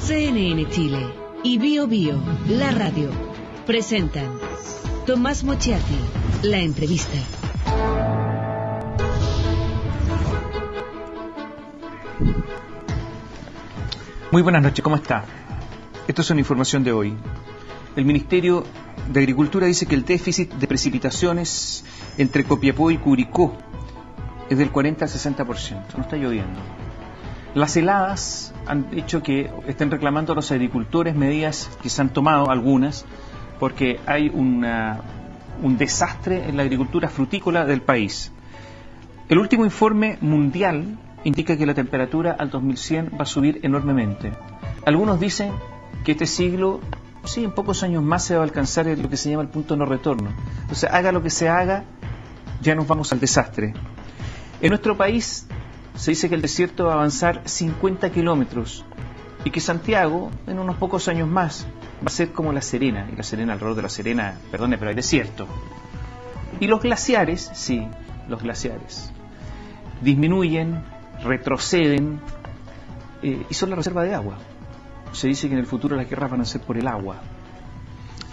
CNN Chile y Bio Bio, la radio, presentan Tomás Mochiati, la entrevista. Muy buenas noches, ¿cómo está? Esto es una información de hoy. El Ministerio de Agricultura dice que el déficit de precipitaciones entre Copiapó y Curicó es del 40 al 60%. No está lloviendo. Las heladas han hecho que estén reclamando a los agricultores medidas que se han tomado, algunas, porque hay un desastre en la agricultura frutícola del país. El último informe mundial indica que la temperatura al 2100 va a subir enormemente. Algunos dicen que este siglo, sí, en pocos años más se va a alcanzar lo que se llama el punto de no retorno. O sea, haga lo que se haga, ya nos vamos al desastre. En nuestro país se dice que el desierto va a avanzar 50 kilómetros y que Santiago, en unos pocos años más, va a ser como La Serena. Y La Serena, alrededor de La Serena, perdone, pero hay desierto. Y los glaciares, sí, los glaciares, disminuyen, retroceden y son la reserva de agua. Se dice que en el futuro las guerras van a ser por el agua.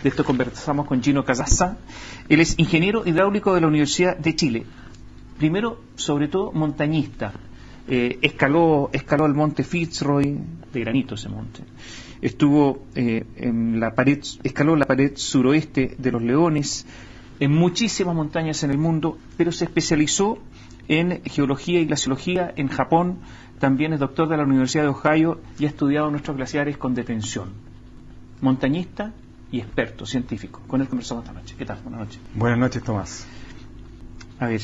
De esto conversamos con Gino Casaza. Él es ingeniero hidráulico de la Universidad de Chile. Primero, sobre todo, montañista. Escaló el monte Fitzroy, de granito ese monte. Estuvo escaló la pared suroeste de los Leones, en muchísimas montañas en el mundo, pero se especializó en geología y glaciología en Japón. También es doctor de la Universidad de Ohio y ha estudiado nuestros glaciares con detención. Montañista y experto científico. Con él conversamos esta noche. ¿Qué tal? Buenas noches. Buenas noches, Tomás. A ver,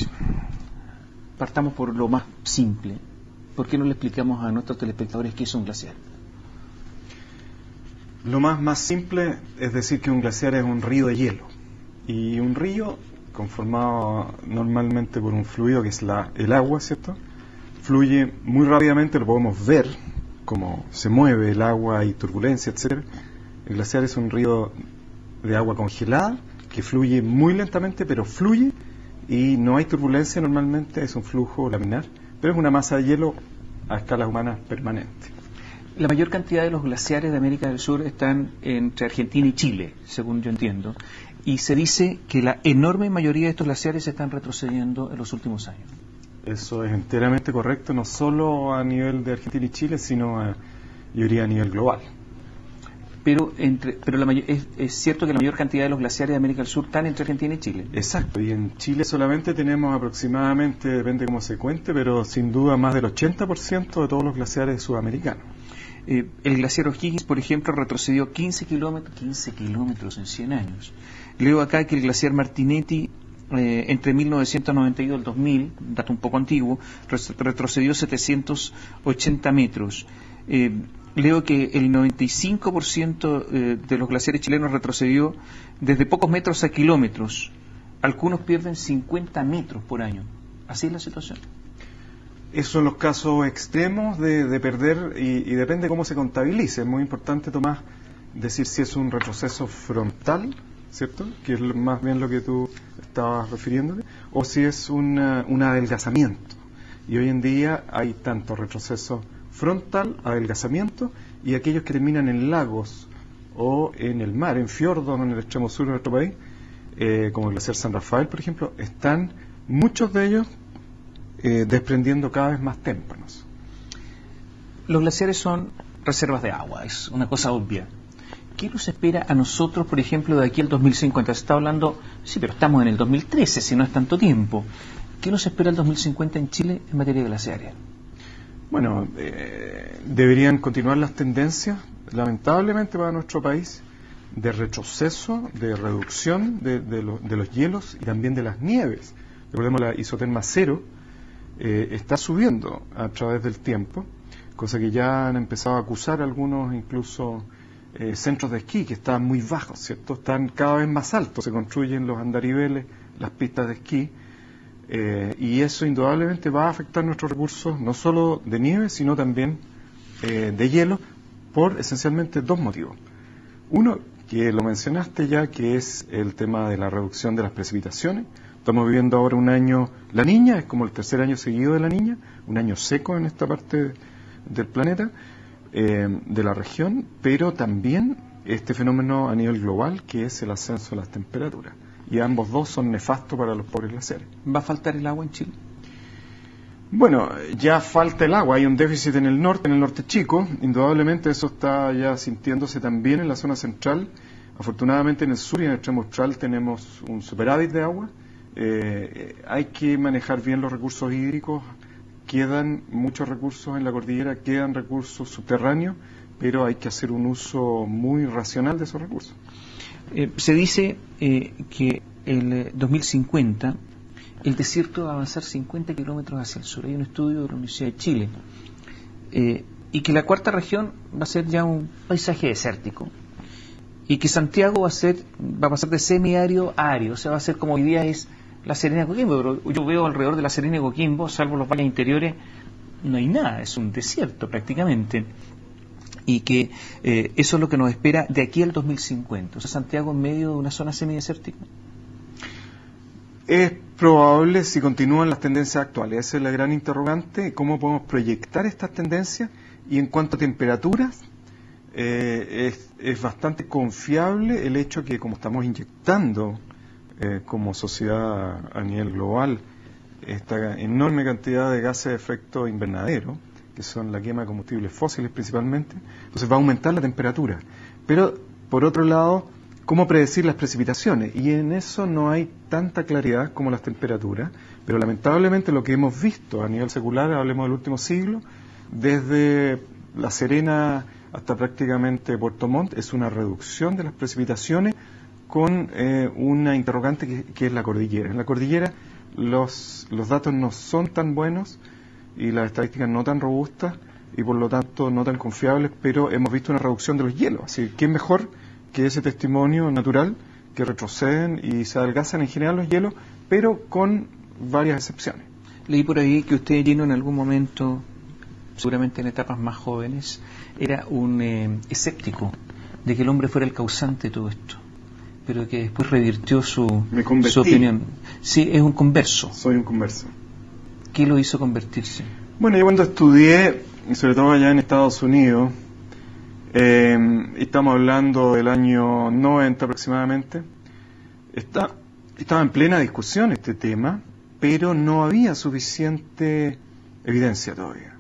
partamos por lo más simple. ¿Por qué no le explicamos a nuestros telespectadores qué es un glaciar? Lo más simple es decir que un glaciar es un río de hielo. Y un río conformado normalmente por un fluido que es el agua, ¿cierto? Fluye muy rápidamente, lo podemos ver, cómo se mueve el agua y turbulencia, etc. El glaciar es un río de agua congelada que fluye muy lentamente, pero fluye y no hay turbulencia normalmente, es un flujo laminar, pero es una masa de hielo a escalas humanas permanente. La mayor cantidad de los glaciares de América del Sur están entre Argentina y Chile, según yo entiendo, y se dice que la enorme mayoría de estos glaciares están retrocediendo en los últimos años. Eso es enteramente correcto, no solo a nivel de Argentina y Chile, sino yo diría a nivel global. Pero es cierto que la mayor cantidad de los glaciares de América del Sur están entre Argentina y Chile. Exacto, y en Chile solamente tenemos aproximadamente, depende cómo se cuente, pero sin duda más del 80% de todos los glaciares sudamericanos. El glaciar O'Higgins, por ejemplo, retrocedió 15 kilómetros en 100 años. Leo acá que el glaciar Martinetti, entre 1992 y el 2000, un dato un poco antiguo, retrocedió 780 metros. Leo que el 95% de los glaciares chilenos retrocedió desde pocos metros a kilómetros. Algunos pierden 50 metros por año. ¿Así es la situación? Esos son los casos extremos de perder y depende cómo se contabilice. Es muy importante, Tomás, decir si es un retroceso frontal, ¿cierto? Que es más bien lo que tú estabas refiriéndote, o si es un adelgazamiento. Y hoy en día hay tanto retroceso frontal, adelgazamiento, y aquellos que terminan en lagos o en el mar, en fiordos en el extremo sur de nuestro país, como el glaciar San Rafael, por ejemplo, están muchos de ellos desprendiendo cada vez más témpanos. Los glaciares son reservas de agua, es una cosa obvia. ¿Qué nos espera a nosotros, por ejemplo, de aquí al 2050? Se está hablando, sí, pero estamos en el 2013, si no es tanto tiempo. ¿Qué nos espera el 2050 en Chile en materia de glaciares? Bueno, deberían continuar las tendencias, lamentablemente para nuestro país, de retroceso, de reducción de los hielos y también de las nieves. Recordemos, la isoterma cero está subiendo a través del tiempo, cosa que ya han empezado a acusar algunos, incluso centros de esquí que estaban muy bajos, ¿cierto? Están cada vez más altos, se construyen los andariveles, las pistas de esquí, y eso indudablemente va a afectar nuestros recursos, no solo de nieve, sino también de hielo, por esencialmente dos motivos. Uno, que lo mencionaste ya, que es el tema de la reducción de las precipitaciones. Estamos viviendo ahora un año, la Niña, es como el tercer año seguido de la Niña, un año seco en esta parte del planeta, de la región, pero también este fenómeno a nivel global, que es el ascenso de las temperaturas. Y ambos dos son nefastos para los pobres glaciares. ¿Va a faltar el agua en Chile? Bueno, ya falta el agua, hay un déficit en el norte chico, indudablemente eso está ya sintiéndose también en la zona central. Afortunadamente en el sur y en el extremo austral tenemos un superávit de agua. Hay que manejar bien los recursos hídricos, quedan muchos recursos en la cordillera, quedan recursos subterráneos, pero hay que hacer un uso muy racional de esos recursos. Se dice que el 2050 el desierto va a avanzar 50 kilómetros hacia el sur. Hay un estudio de la Universidad de Chile. Y que la cuarta región va a ser ya un paisaje desértico. Y que Santiago va a pasar de semiárido a árido. O sea, va a ser como hoy día es La Serena de Coquimbo. Pero yo veo alrededor de La Serena de Coquimbo, salvo los valles interiores, no hay nada. Es un desierto prácticamente. Y que eso es lo que nos espera de aquí al 2050. O sea, Santiago en medio de una zona semidesértica. Es probable si continúan las tendencias actuales. Esa es la gran interrogante, cómo podemos proyectar estas tendencias. Y en cuanto a temperaturas, es bastante confiable el hecho que como estamos inyectando como sociedad a nivel global esta enorme cantidad de gases de efecto invernadero, que son la quema de combustibles fósiles principalmente, entonces va a aumentar la temperatura. Pero, por otro lado, ¿cómo predecir las precipitaciones? Y en eso no hay tanta claridad como las temperaturas, pero lamentablemente lo que hemos visto a nivel secular, hablemos del último siglo, desde La Serena hasta prácticamente Puerto Montt, es una reducción de las precipitaciones con una interrogante que es la cordillera. En la cordillera los datos no son tan buenos y las estadísticas no tan robustas y por lo tanto no tan confiables, pero hemos visto una reducción de los hielos. Así que, ¿qué es mejor que ese testimonio natural que retroceden y se adelgazan en general los hielos, pero con varias excepciones? Leí por ahí que usted, Gino, en algún momento, seguramente en etapas más jóvenes, era un escéptico de que el hombre fuera el causante de todo esto, pero que después revirtió su opinión. Sí, es un converso. Soy un converso. ¿Qué lo hizo convertirse? Bueno, yo cuando estudié, y sobre todo allá en Estados Unidos, estamos hablando del año 90 aproximadamente, estaba en plena discusión este tema, pero no había suficiente evidencia todavía.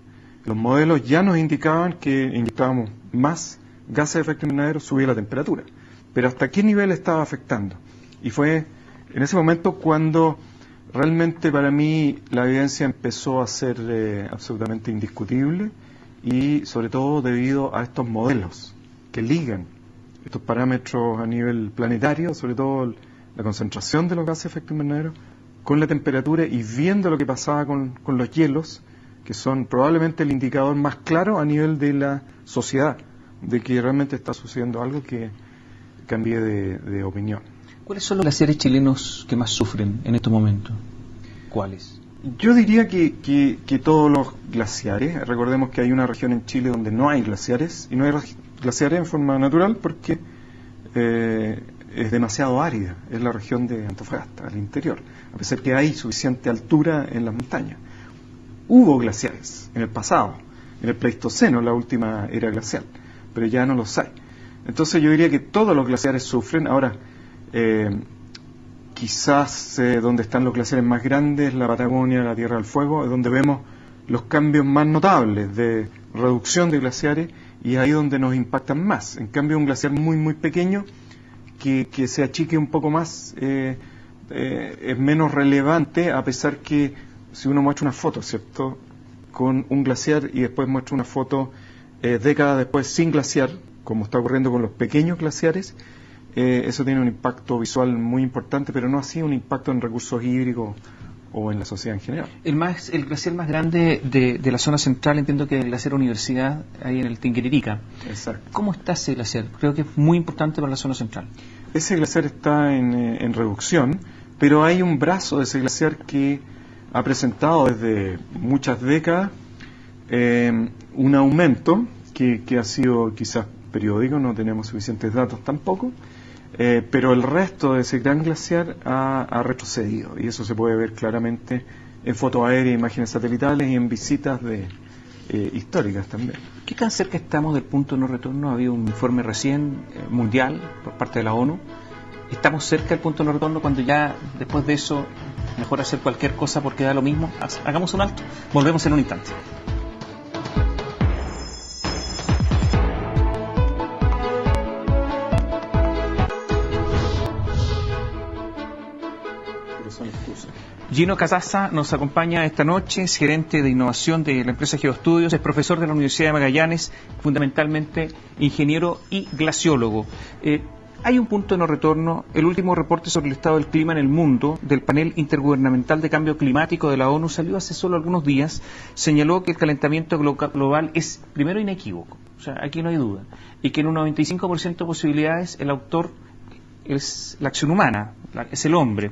Los modelos ya nos indicaban que inyectábamos más gases de efecto invernadero, subía la temperatura. Pero ¿hasta qué nivel estaba afectando? Y fue en ese momento cuando realmente para mí la evidencia empezó a ser absolutamente indiscutible y sobre todo debido a estos modelos que ligan estos parámetros a nivel planetario, sobre todo la concentración de los gases de efecto invernadero, con la temperatura y viendo lo que pasaba con los hielos, que son probablemente el indicador más claro a nivel de la sociedad, de que realmente está sucediendo algo que cambie de opinión. ¿Cuáles son los glaciares chilenos que más sufren en estos momentos? ¿Cuáles? Yo diría que todos los glaciares. Recordemos que hay una región en Chile donde no hay glaciares, y no hay glaciares en forma natural porque es demasiado árida. Es la región de Antofagasta, al interior, a pesar que hay suficiente altura en las montañas. Hubo glaciares en el pasado, en el Pleistoceno, la última era glacial, pero ya no los hay. Entonces yo diría que todos los glaciares sufren. Ahora, quizás donde están los glaciares más grandes, la Patagonia, la Tierra del Fuego, es donde vemos los cambios más notables de reducción de glaciares y ahí donde nos impactan más. En cambio, un glaciar muy, muy pequeño que se achique un poco más es menos relevante, a pesar que si uno muestra una foto, ¿cierto?, con un glaciar y después muestra una foto décadas después sin glaciar, como está ocurriendo con los pequeños glaciares, eso tiene un impacto visual muy importante, pero no así un impacto en recursos hídricos o en la sociedad en general. El glaciar más grande de la zona central, entiendo que es el glaciar Universidad, ahí en el Tinguiririca. Exacto. ¿Cómo está ese glaciar? Creo que es muy importante para la zona central. Ese glaciar está en reducción, pero hay un brazo de ese glaciar que ha presentado desde muchas décadas un aumento que ha sido quizás periódico, no tenemos suficientes datos tampoco, pero el resto de ese gran glaciar ha retrocedido y eso se puede ver claramente en fotos aéreas, imágenes satelitales y en visitas de históricas también. ¿Qué tan cerca estamos del punto de no retorno? Ha habido un informe recién mundial por parte de la ONU. ¿Estamos cerca del punto de no retorno cuando ya después de eso mejor hacer cualquier cosa porque da lo mismo? Hagamos un alto, volvemos en un instante. Gino Casassa nos acompaña esta noche, es gerente de innovación de la empresa Geoestudios, es profesor de la Universidad de Magallanes, fundamentalmente ingeniero y glaciólogo. Hay un punto de no retorno. El último reporte sobre el estado del clima en el mundo del panel intergubernamental de cambio climático de la ONU salió hace solo algunos días. Señaló que el calentamiento global es primero inequívoco, o sea, aquí no hay duda, y que en un 95% de posibilidades el autor es la acción humana, es el hombre.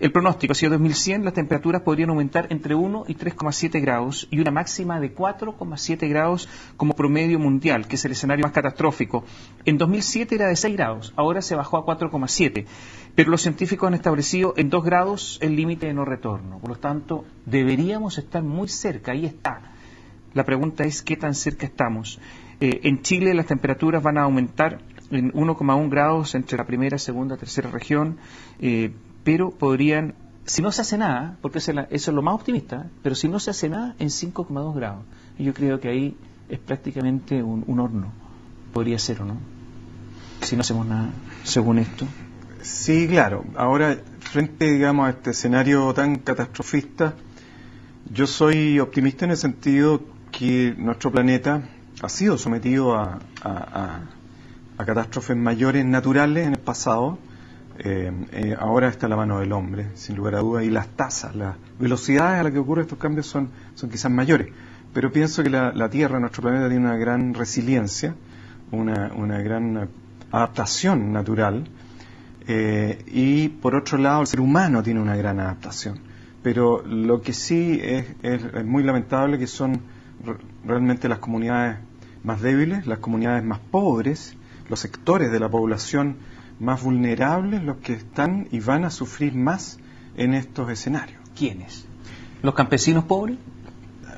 El pronóstico hacia 2100, las temperaturas podrían aumentar entre 1 y 3,7 grados y una máxima de 4,7 grados como promedio mundial, que es el escenario más catastrófico. En 2007 era de 6 grados, ahora se bajó a 4,7, pero los científicos han establecido en 2 grados el límite de no retorno. Por lo tanto, deberíamos estar muy cerca, ahí está. La pregunta es qué tan cerca estamos. En Chile las temperaturas van a aumentar en 1,1 grados entre la primera, segunda, tercera región, pero podrían, si no se hace nada, porque eso es lo más optimista, pero si no se hace nada, en 5,2 grados. Y yo creo que ahí es prácticamente un horno. Podría ser, ¿o no? Si no hacemos nada, según esto. Sí, claro. Ahora, frente, digamos, a este escenario tan catastrofista, yo soy optimista en el sentido que nuestro planeta ha sido sometido a catástrofes mayores naturales en el pasado. Ahora está en la mano del hombre, sin lugar a dudas, y las tasas, las velocidades a las que ocurren estos cambios son quizás mayores. Pero pienso que la Tierra, nuestro planeta, tiene una gran resiliencia, una gran adaptación natural, y por otro lado el ser humano tiene una gran adaptación. Pero lo que sí es muy lamentable que son realmente las comunidades más débiles, las comunidades más pobres, los sectores de la población más vulnerables los que están y van a sufrir más en estos escenarios. ¿Quiénes? ¿Los campesinos pobres?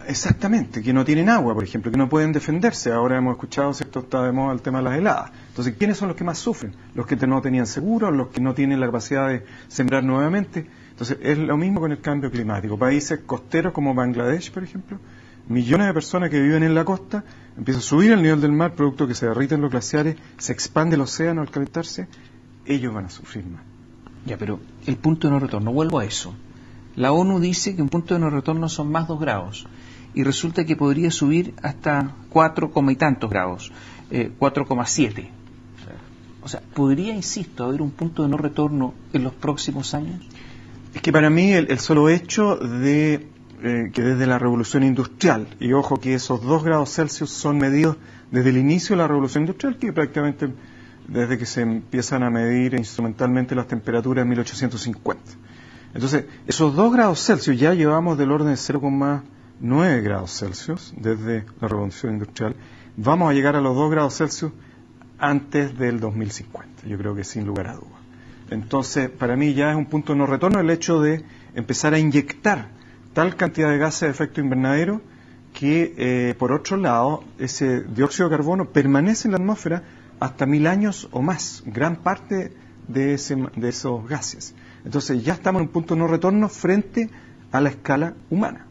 Exactamente, que no tienen agua, por ejemplo, que no pueden defenderse. Ahora hemos escuchado, ¿cierto?, está de moda el tema de las heladas. Entonces, ¿quiénes son los que más sufren? Los que no tenían seguro, los que no tienen la capacidad de sembrar nuevamente. Entonces, es lo mismo con el cambio climático. Países costeros como Bangladesh, por ejemplo, millones de personas que viven en la costa, empieza a subir el nivel del mar, producto que se derriten los glaciares, se expande el océano al calentarse, ellos van a sufrir más. Ya, pero el punto de no retorno, vuelvo a eso. La ONU dice que un punto de no retorno son más 2 grados, y resulta que podría subir hasta 4, y tantos grados, 4,7. O sea, ¿podría, insisto, haber un punto de no retorno en los próximos años? Es que para mí el solo hecho de que desde la revolución industrial, y ojo que esos 2 grados Celsius son medidos desde el inicio de la revolución industrial, que prácticamente desde que se empiezan a medir instrumentalmente las temperaturas en 1850. Entonces, esos 2 grados Celsius ya llevamos del orden de 0,9 grados Celsius desde la revolución industrial. Vamos a llegar a los 2 grados Celsius antes del 2050, yo creo que sin lugar a dudas. Entonces, para mí ya es un punto de no retorno el hecho de empezar a inyectar tal cantidad de gases de efecto invernadero que, por otro lado, ese dióxido de carbono permanece en la atmósfera hasta 1000 años o más, gran parte de esos gases. Entonces ya estamos en un punto de no retorno frente a la escala humana.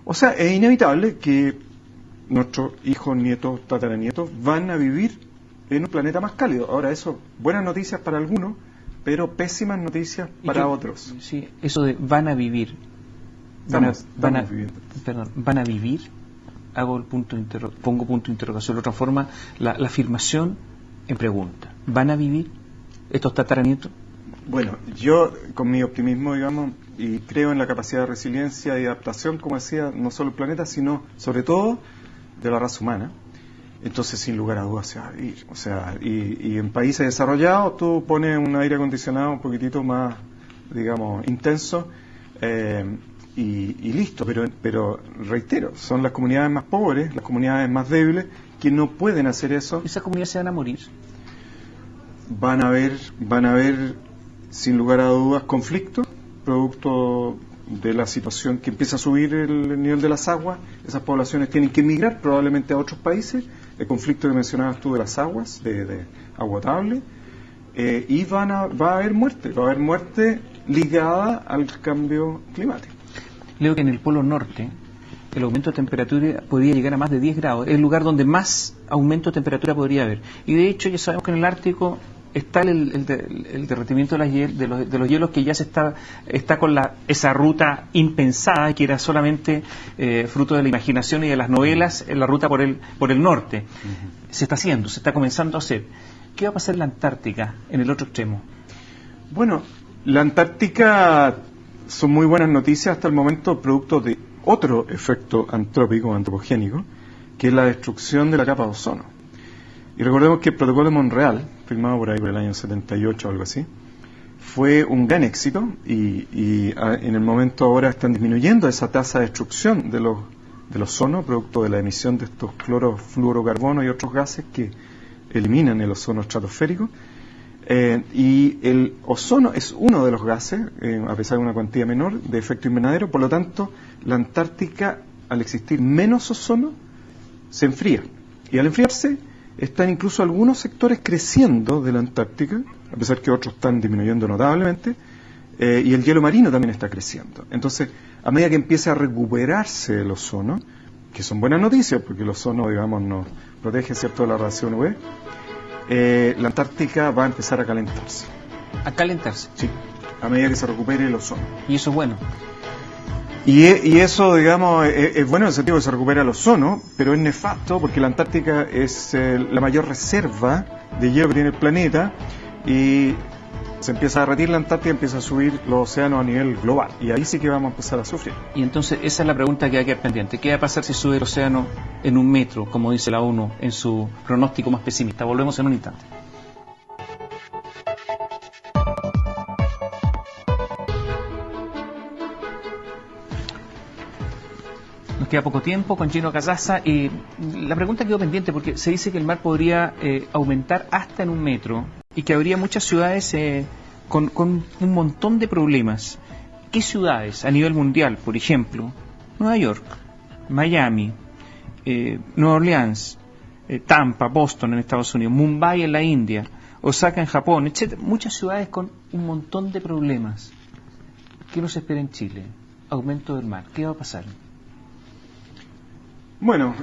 O sea, es inevitable que nuestros hijos, nietos, tataranietos van a vivir en un planeta más cálido. Ahora, eso, buenas noticias para algunos, pero pésimas noticias para otros. Sí, eso de van a vivir. Van a vivir. Pongo punto de interrogación. De otra forma, la afirmación en pregunta. ¿Van a vivir estos tataranietos? Bueno, yo con mi optimismo, digamos, y creo en la capacidad de resiliencia y adaptación, como decía, no solo el planeta, sino sobre todo de la raza humana. Entonces, sin lugar a dudas, se va a vivir. O sea, y en países desarrollados tú pones un aire acondicionado un poquitito más, digamos, intenso, y listo, pero reitero, son las comunidades más pobres, las comunidades más débiles, que no pueden hacer eso. ¿Esas comunidades se van a morir? Van a haber sin lugar a dudas conflictos, producto de la situación que empieza a subir el nivel de las aguas, esas poblaciones tienen que emigrar probablemente a otros países, el conflicto que mencionabas tú de las aguas, de agua potable, y va a haber muerte ligada al cambio climático. Leo que en el Polo Norte el aumento de temperatura podría llegar a más de 10 grados, es el lugar donde más aumento de temperatura podría haber. Y de hecho ya sabemos que en el Ártico está el derretimiento de los hielos, que ya está con esa ruta impensada, que era solamente fruto de la imaginación y de las novelas, en la ruta por el norte. Se está haciendo, se está comenzando a hacer. ¿Qué va a pasar en la Antártica, en el otro extremo? Bueno, la Antártica son muy buenas noticias hasta el momento, producto de otro efecto antropogénico, que es la destrucción de la capa de ozono. Y recordemos que el protocolo de Montreal, firmado por ahí por el año 78 o algo así, fue un gran éxito y en el momento ahora están disminuyendo esa tasa de destrucción del ozono, producto de la emisión de estos clorofluorocarbonos y otros gases que eliminan el ozono estratosférico. Y el ozono es uno de los gases, a pesar de una cuantía menor, de efecto invernadero. Por lo tanto, la Antártica, al existir menos ozono, se enfría. Y al enfriarse, están incluso algunos sectores creciendo de la Antártica, a pesar que otros están disminuyendo notablemente, y el hielo marino también está creciendo. Entonces, a medida que empieza a recuperarse el ozono, que son buenas noticias, porque el ozono, digamos, nos protege, ¿cierto?, de la radiación UV, la Antártica va a empezar a calentarse. ¿A calentarse? Sí, a medida que se recupere el ozono. ¿Y eso es bueno? Y eso, digamos, es bueno en el sentido de que se recupera el ozono, pero es nefasto porque la Antártica es la mayor reserva de hielo que tiene el planeta, y se empieza a derretir la Antártica, empieza a subir los océanos a nivel global, y ahí sí que vamos a empezar a sufrir. Y entonces esa es la pregunta que va a quedar pendiente. ¿Qué va a pasar si sube el océano en 1 metro, como dice la ONU en su pronóstico más pesimista? Volvemos en un instante. Nos queda poco tiempo con Gino Casaza, y la pregunta quedó pendiente porque se dice que el mar podría aumentar hasta en 1 metro y que habría muchas ciudades con un montón de problemas. ¿Qué ciudades a nivel mundial? Por ejemplo, Nueva York, Miami, Nueva Orleans, Tampa, Boston en Estados Unidos, Mumbai en la India, Osaka en Japón, etc. Muchas ciudades con un montón de problemas. ¿Qué nos espera en Chile? Aumento del mar. ¿Qué va a pasar? Bueno,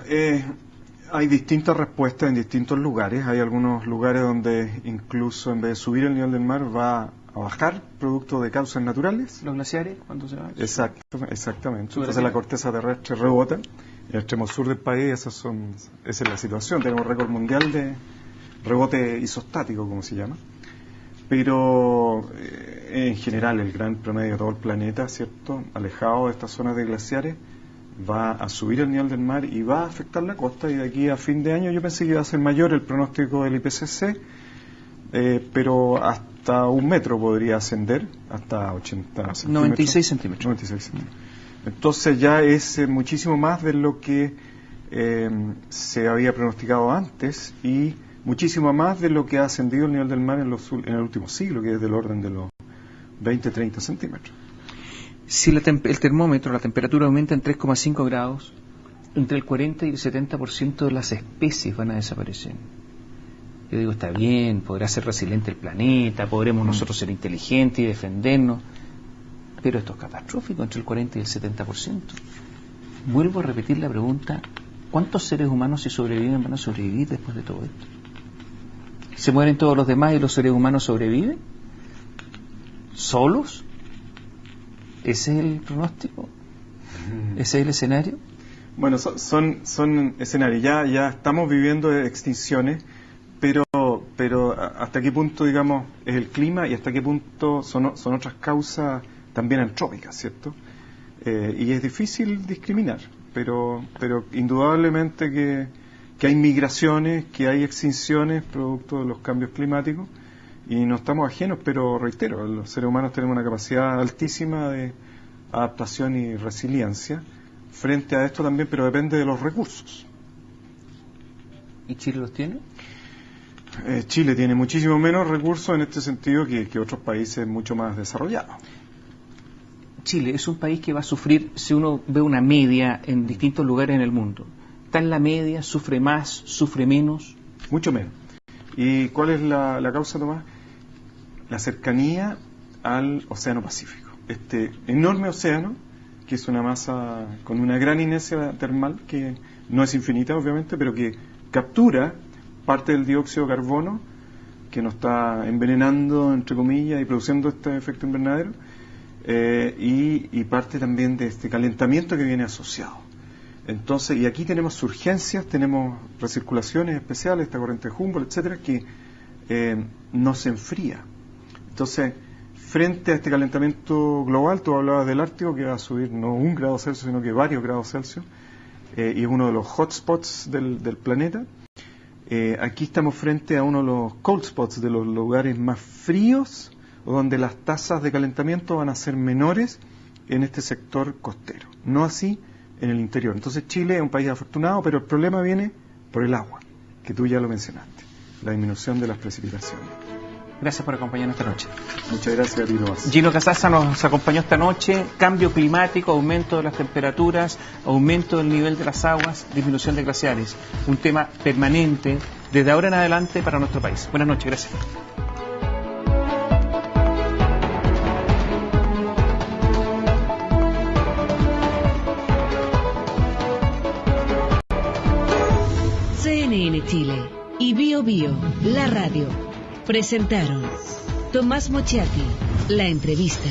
hay distintas respuestas en distintos lugares. Hay algunos lugares donde incluso en vez de subir el nivel del mar va a bajar producto de causas naturales. ¿Los glaciares cuando se van? Exactamente. Entonces la corteza terrestre rebota. En el extremo sur del país esa es la situación. Tenemos récord mundial de rebote isostático, como se llama. Pero en general el gran promedio de todo el planeta, ¿cierto?, alejado de estas zonas de glaciares, va a subir el nivel del mar y va a afectar la costa, y de aquí a fin de año yo pensé que iba a ser mayor el pronóstico del IPCC, pero hasta 1 metro podría ascender, hasta 80 centímetros. 96 centímetros. 96 centímetros. Entonces ya es muchísimo más de lo que se había pronosticado antes, y muchísimo más de lo que ha ascendido el nivel del mar en el último siglo, que es del orden de los 20-30 centímetros. Si el termómetro, la temperatura aumenta en 3,5 grados, entre el 40 y el 70% de las especies van a desaparecer. Yo digo, está bien, podrá ser resiliente el planeta, podremos nosotros ser inteligentes y defendernos, pero esto es catastrófico, entre el 40 y el 70%. Vuelvo a repetir la pregunta, ¿cuántos seres humanos, si sobreviven, van a sobrevivir después de todo esto? ¿Se mueren todos los demás y los seres humanos sobreviven? ¿Solos? ¿Ese es el pronóstico? ¿Ese es el escenario? Bueno, son escenarios. Ya estamos viviendo extinciones, pero hasta qué punto, digamos, es el clima y hasta qué punto son otras causas también antrópicas, ¿cierto? Y es difícil discriminar, pero indudablemente que hay migraciones, que hay extinciones producto de los cambios climáticos, y no estamos ajenos, pero reitero, los seres humanos tenemos una capacidad altísima de adaptación y resiliencia frente a esto también, pero depende de los recursos. ¿Y Chile los tiene? Chile tiene muchísimo menos recursos en este sentido que otros países mucho más desarrollados. Chile es un país que va a sufrir, si uno ve una media en distintos lugares en el mundo, ¿está en la media? ¿Sufre más? ¿Sufre menos? Mucho menos. ¿Y cuál es la causa, Tomás? La cercanía al Océano Pacífico. Este enorme océano, que es una masa con una gran inercia termal, que no es infinita, obviamente, pero que captura parte del dióxido de carbono que nos está envenenando, entre comillas, y produciendo este efecto invernadero, y parte también de este calentamiento que viene asociado. Entonces, y aquí tenemos urgencias, tenemos recirculaciones especiales, esta corriente de Humboldt, etcétera, que nos enfría. Entonces, frente a este calentamiento global, tú hablabas del Ártico, que va a subir no 1 grado Celsius, sino que varios grados Celsius, y es uno de los hotspots del planeta. Aquí estamos frente a uno de los cold spots, de los lugares más fríos, donde las tasas de calentamiento van a ser menores en este sector costero, no así en el interior. Entonces Chile es un país afortunado, pero el problema viene por el agua, que tú ya lo mencionaste, la disminución de las precipitaciones. Gracias por acompañarnos esta noche. Muchas gracias a ti, Tomás. Gino Casassa nos acompañó esta noche. Cambio climático, aumento de las temperaturas, aumento del nivel de las aguas, disminución de glaciares. Un tema permanente desde ahora en adelante para nuestro país. Buenas noches, gracias. CNN Chile y Bio Bio, la radio, presentaron Tomás Mochiati, la entrevista.